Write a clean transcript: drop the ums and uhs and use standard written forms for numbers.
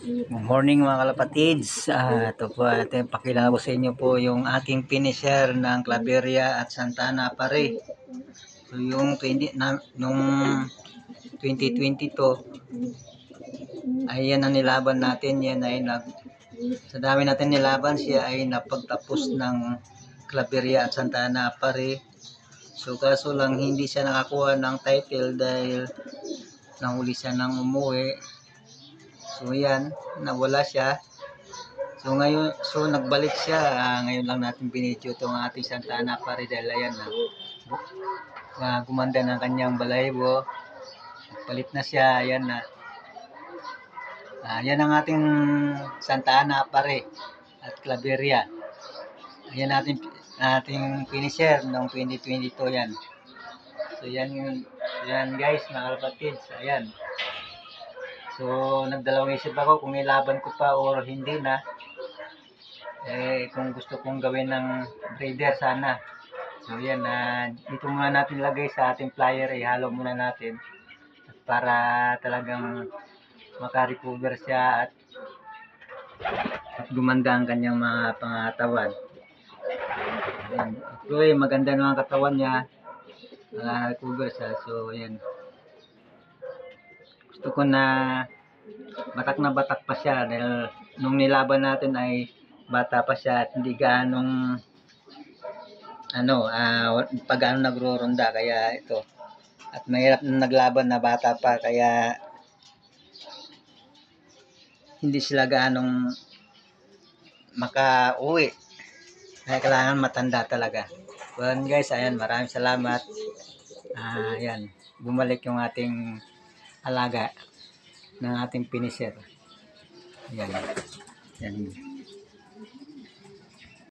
Good morning mga kalapatids. Ito po ating pakilala sa inyo po yung aking finisher ng Claveria at Santana pare. So yung 2022 ay yan ang nilaban natin. Yan ay sa dami natin nilaban, siya ay napagtapos ng Claveria at Santana pare. So kaso lang hindi siya nakakuha ng title dahil nahuli siya ng umuwi. So yan, nawala siya. So ngayon, nagbalik siya. Ngayon lang natin binidyo itong ating Santana pare dahil ayan na gumanda ng kanyang balahibo. Palit na siya, ayan na. Yan ang ating Santana pare at Claveria. Ayan ating finisher noong 2022 yan. So yan guys, mga kalapatids, ayan. So, nagdalawang isip ako kung ilaban ko pa or hindi na. Kung gusto kong gawin ng breeder sana. So, yan. Dito muna natin lagay sa ating flyer. Ihalo muna natin. At para talagang makarecover siya at gumanda ang kanyang mga pangatawan. Actually, maganda naman ang katawan niya. Recover siya. So, yan. Gusto ko na batak pa siya dahil nung nilaban natin ay bata pa siya at hindi gaanong pag-ano nagro-ronda, kaya ito. At mahirap na naglaban na bata pa, kaya hindi sila gaanong makauwi. Kaya kailangan matanda talaga. Well guys, ayan, maraming salamat. Ayan, bumalik yung ating alaga ng ating finisher. Yan.